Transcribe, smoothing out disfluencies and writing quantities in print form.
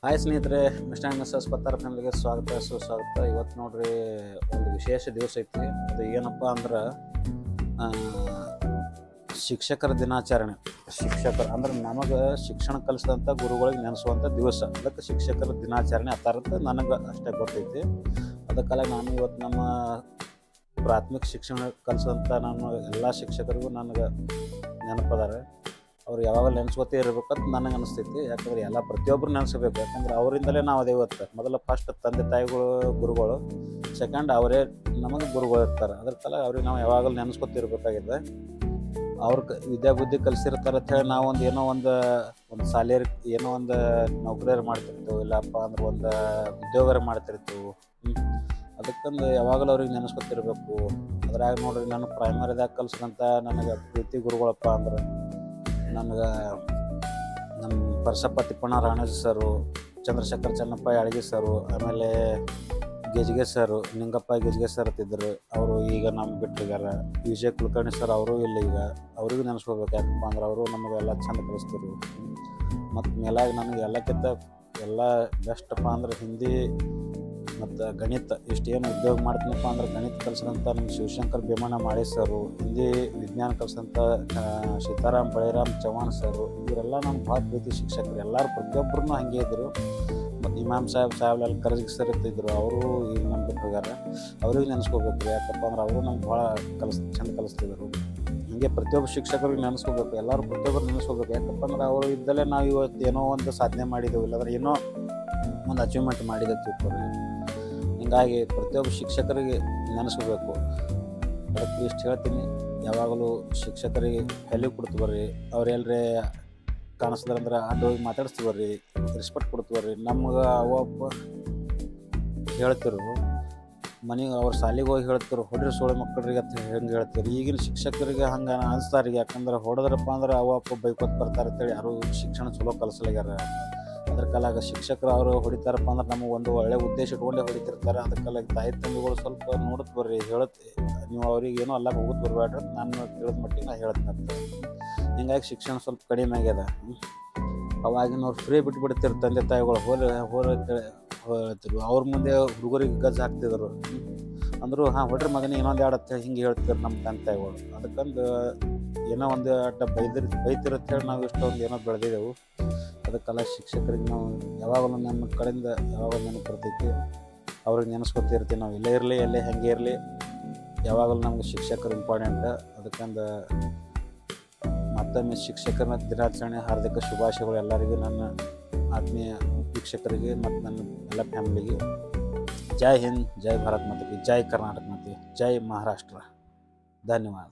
Hi ಸ್ನೇಹಿತರೆ, mister missus Pattar ಫ್ಯಾಮಿಲಿಗೆ ಸ್ವಾಗತ ಸುಸ್ವಾಗತ. ಇವತ್ತು ನೋಡ್ರಿ ಒಂದು ವಿಶೇಷ ದಿವಸ ಐತಿ. ಅದು ಏನಪ್ಪ ಅಂದ್ರೆ ಶಿಕ್ಷಕರ ದಿನಾಚರಣೆ. ಶಿಕ್ಷಕರು ಅಂದ್ರೆ ನಮಗೆ ಶಿಕ್ಷಣ ಕಲಿಸಿದಂಥ ಗುರುಗಳಿಗೆ ನೆನೆಸುವಂಥ ದಿವಸ. ಅದಕ್ಕೆ ಶಿಕ್ಷಕರ ದಿನಾಚರಣೆ ಅಂತ ನನಗೆ ಅಷ್ಟೇ ಗೊತ್ತೈತಿ. ಅದಕ್ಕಾಗಿ ನಾನು ಇವತ್ತು ನಮ್ಮ ಪ್ರಾಥಮಿಕ ಶಿಕ್ಷಣ ಕಲಿಸಿದಂಥ ನಾನು ಎಲ್ಲ ಶಿಕ್ಷಕರಿಗೂ ನನಗೆ ನೆನಪದಾರೆ. ಅವ್ರು ಯಾವಾಗಲೂ ನೆನೆಸ್ಕೋತೇ ಇರ್ಬೇಕಂತ ನನಗೆ ಅನಿಸ್ತೈತಿ. ಯಾಕಂದ್ರೆ ಎಲ್ಲ ಪ್ರತಿಯೊಬ್ಬರು ನೆನೆಸ್ಬೇಕು. ಯಾಕಂದ್ರೆ ಅವರಿಂದಲೇ ನಾವು ಅದೇ ಇವತ್ತು ಮೊದಲು ಫಸ್ಟ್ ತಂದೆ ತಾಯಿಗಳು ಗುರುಗಳು, ಸೆಕೆಂಡ್ ಅವರೇ ನಮಗೆ ಗುರುಗಳು ಇರ್ತಾರೆ. ಅದ್ರ ಕಾಲ ಅವ್ರಿಗೆ ನಾವು ಯಾವಾಗಲೂ ನೆನೆಸ್ಕೊತಿರ್ಬೇಕಾಗಿದೆ. ಅವ್ರ ವಿದ್ಯಾಬುದ್ಧಿ ಕಲಿಸಿರ್ತಾರೆ ಅಂಥೇಳಿ ನಾವು ಏನೋ ಒಂದು ಶಾಲೆಯರ್ ಏನೋ ಒಂದು ನೌಕರಿಯರು ಮಾಡ್ತಿರ್ತೇವೆ, ಇಲ್ಲಪ್ಪ ಅಂದ್ರೆ ಒಂದು ಉದ್ಯೋಗರ ಮಾಡ್ತಿರ್ತೀವಿ. ಅದಕ್ಕಂದು ಯಾವಾಗಲೂ ಅವ್ರಿಗೆ ನೆನೆಸ್ಕೊತಿರ್ಬೇಕು. ಅದ್ರಾಗ ನೋಡ್ರಿ, ನಾನು ಪ್ರೈಮರಿದಾಗ ಕಲಿಸಿದಂಥ ನನಗೆ ಪ್ರೀತಿ ಗುರುಗಳಪ್ಪ ಅಂದ್ರೆ ನನಗೆ ನಮ್ಮ ಪರಸಪ್ಪ ತಿಪ್ಪಣ್ಣ ರಾಣೇಜ್ ಸರು, ಚಂದ್ರಶೇಖರ್ ಚೆನ್ನಪ್ಪ ಯಾಳಗಿ ಸರು, ಆಮೇಲೆ ಗೆಜ್ಗೆ ಸರು, ನಿಂಗಪ್ಪ ಗೆಜ್ಗೆ ಸರ್ ಅಂತಿದ್ರು. ಅವರು ಈಗ ನಮ್ಮ ಬಿಟ್ಟಿಗಾರ. ವಿಜಯ್ ಕುಲಕರ್ಣಿ ಸರ್ ಅವರು ಇಲ್ಲ ಈಗ. ಅವ್ರಿಗೂ ನೆನೆಸ್ಕೋಬೇಕು. ಯಾಕಪ್ಪ ಅಂದ್ರೆ ಅವರು ನಮಗೆಲ್ಲ ಚಂದ ಕಲಿಸ್ತಿರು. ಮತ್ತು ಮೇಲಾಗಿ ನನಗೆ ಎಲ್ಲಕ್ಕಿಂತ ಎಲ್ಲ ಬೆಸ್ಟಪ್ಪ ಅಂದ್ರೆ ಹಿಂದಿ ಮತ್ತು ಗಣಿತ. ಇಷ್ಟೇನು ಉದ್ಯೋಗ ಮಾಡ್ತೀನಪ್ಪ ಅಂದ್ರೆ ಗಣಿತ ಕಲಿಸಿದಂಥ ನಮ್ಮ ಶಿವಶಂಕರ್ ಭೀಮಣ್ಣ ಮಾಳಿ ಸರು, ಹಿಂದಿ ವಿಜ್ಞಾನ ಕಲಿಸಿದಂಥ ಸೀತಾರಾಮ್ ಬಳಿರಾಮ್ ಚವ್ಹಾಣ್ ಸರು, ಇವರೆಲ್ಲ ನಮ್ಮ ಭಾಳ ಪ್ರೀತಿ ಶಿಕ್ಷಕರು. ಎಲ್ಲರೂ ಪ್ರತಿಯೊಬ್ಬರೂ ಹಾಗೆ ಇದ್ದರು. ಮತ್ತು ಇಮಾಮ್ ಸಾಹೇಬ್ ಕರ್ಜಿಗ್ ಸರ್ ಇರ್ತಿದ್ರು. ಅವರು ಈಗ ನಮ್ಮ ಬಿಟ್ಟು ಹೋಗ್ಯಾರ. ಅವ್ರಿಗೆ ನೆನೆಸ್ಕೋಬೇಕು. ಯಾಕಪ್ಪ ಅಂದ್ರೆ ಅವರು ನಮ್ಗೆ ಭಾಳ ಚಂದ ಕಲಿಸ್ತಿದ್ರು. ಹೀಗೆ ಪ್ರತಿಯೊಬ್ಬ ಶಿಕ್ಷಕರಿಗೆ ನೆನೆಸ್ಕೋಬೇಕು. ಎಲ್ಲರೂ ಪ್ರತಿಯೊಬ್ಬರು ನೆನೆಸ್ಕೋಬೇಕು. ಯಾಕಪ್ಪ ಅಂದ್ರೆ ಅವರು ಇದ್ದಲ್ಲೇ ನಾವು ಇವತ್ತು ಏನೋ ಒಂದು ಸಾಧನೆ ಮಾಡಿದೆವು, ಇಲ್ಲಾಂದ್ರೆ ಏನೋ ಒಂದು ಅಚೀವ್ಮೆಂಟ್ ಮಾಡಿದೆ ತಿಳ್ಕೊರಿ. ಹೀಗಾಗಿ ಪ್ರತಿಯೊಬ್ಬ ಶಿಕ್ಷಕರಿಗೆ ನೆನೆಸ್ಕೋಬೇಕು. ಅದಕ್ಕೆ ಇಷ್ಟು ಹೇಳ್ತೀನಿ, ಯಾವಾಗಲೂ ಶಿಕ್ಷಕರಿಗೆ ವ್ಯಾಲ್ಯೂ ಕೊಡ್ತು ಬರ್ರಿ. ಅವ್ರು ಎಲ್ಲರೇ ಕಾಣಿಸ್ತಾರಂದ್ರೆ ಅಡ್ಡ ಹೋಗಿ ಮಾತಾಡಿಸ್ತು ಬರ್ರಿ, ರೆಸ್ಪೆಕ್ಟ್ ಕೊಡ್ತು ಬರ್ರಿ. ನಮ್ಗೆ ಅವಪ್ಪ ಹೇಳ್ತಿರು ಮನೆಗೆ, ಅವ್ರ ಶಾಲೆಗೆ ಹೋಗಿ ಹೇಳ್ತಿರು ಹೊಡ್ರಿ ಸೋಳೆ ಮಕ್ಕಳಿಗೆ ಅಂತ ಹೆಂಗೆ ಹೇಳ್ತಿರು. ಈಗಿನ ಶಿಕ್ಷಕರಿಗೆ ಹಂಗೆ ಅನಿಸ್ತಾರೆ. ಯಾಕಂದ್ರೆ ಹೊಡೆದ್ರಪ್ಪ ಅಂದ್ರೆ ಅವಪ್ಪ ಬೈಕೋತ್ ಬರ್ತಾರೆ ಅಂತೇಳಿ ಯಾರು ಶಿಕ್ಷಣ ಚಲೋ ಕಲಿಸ್ಲಾಗ್ಯಾರ. ಅದ್ರ ಕಾಲಾಗ ಶಿಕ್ಷಕರು ಅವರು ಹೊಡಿತಾರಪ್ಪ ಅಂದ್ರೆ ನಮಗೆ ಒಂದು ಒಳ್ಳೆ ಉದ್ದೇಶ ಇಟ್ಕೊಂಡೇ ಹೊಡಿತಿರ್ತಾರೆ. ಅದ್ರ ಕಾಲಾಗ ತಾಯಿ ತಂದೆಗಳು ಸ್ವಲ್ಪ ನೋಡುತ್ತೆ ಬರ್ರಿ, ಹೇಳುತ್ತೆ ನೀವು ಅವ್ರಿಗೆ ಏನೋ ಅಲ್ಲ ಹೋಗುತ್ತೆ ಬರಬೇಡ್ರಿ. ನಾನು ತಿಳಿದ ಮಟ್ಟಿಗೆ ನಾನು ಹೇಳ್ತೀನಿ. ಹಿಂಗಾಗಿ ಶಿಕ್ಷಣ ಸ್ವಲ್ಪ ಕಡಿಮೆ ಆಗ್ಯದ. ಅವಾಗಿನವ್ರು ಫ್ರೀ ಬಿಟ್ಬಿಡ್ತಿರು ತಂದೆ ತಾಯಿಗಳು. ಹೇಳ್ತಿರು ಅವ್ರ ಮುಂದೆ ಹುಡುಗರಿಗೆ ಗಜ್ ಹಾಕ್ತಿದ್ರು. ಅಂದರು ಹೊಡ್ರಿ ಮಗನೇ ಇನ್ನೊಂದು ಆಡತ್ತೆ ಹಿಂಗೆ ಹೇಳ್ತಿದ್ರು ನಮ್ಮ ತಂದೆ ತಾಯಿಗಳು. ಅದಕ್ಕಂದು ಏನೋ ಒಂದು ಅಡ್ಡ ಬೈತಿರುತ್ತೆ ಹೇಳಿ ನಾವು ಇಷ್ಟೊಂದು ಏನೋ ಬೆಳೆದಿದ್ದೆವು. ಅದಕ್ಕೆಲ್ಲ ಶಿಕ್ಷಕರಿಗೆ ನಾವು ಯಾವಾಗಲೂ ನಮ್ಮ ಕಡೆಯಿಂದ ಯಾವಾಗಲೂ ನೆನಪು ಬರ್ತೈತಿ. ಅವ್ರಿಗೆ ನೆನೆಸ್ಕೊತಿರ್ತೀವಿ. ನಾವು ಇಲ್ಲೇ ಇರಲಿ ಎಲ್ಲೇ ಹೆಂಗೆ ಇರಲಿ, ಯಾವಾಗಲೂ ನಮ್ಗೆ ಶಿಕ್ಷಕರು ಇಂಪಾರ್ಟೆಂಟ್. ಅದಕ್ಕಂದು ಮತ್ತೊಮ್ಮೆ ಶಿಕ್ಷಕರ ದಿನಾಚರಣೆ ಹಾರ್ದಿಕ ಶುಭಾಶಯಗಳು ಎಲ್ಲರಿಗೂ, ನನ್ನ ಆತ್ಮೀಯ ವೀಕ್ಷಕರಿಗೆ ಮತ್ತು ನನ್ನ ಎಲ್ಲ ಫ್ಯಾಮಿಲಿಗೆ. ಜೈ ಹಿಂದ್, ಜೈ ಭಾರತ್ ಮಾತೆ ಕಿ ಜೈ, ಕರ್ನಾಟಕ ಮಾತೆ, ಜೈ ಮಹಾರಾಷ್ಟ್ರ. ಧನ್ಯವಾದ.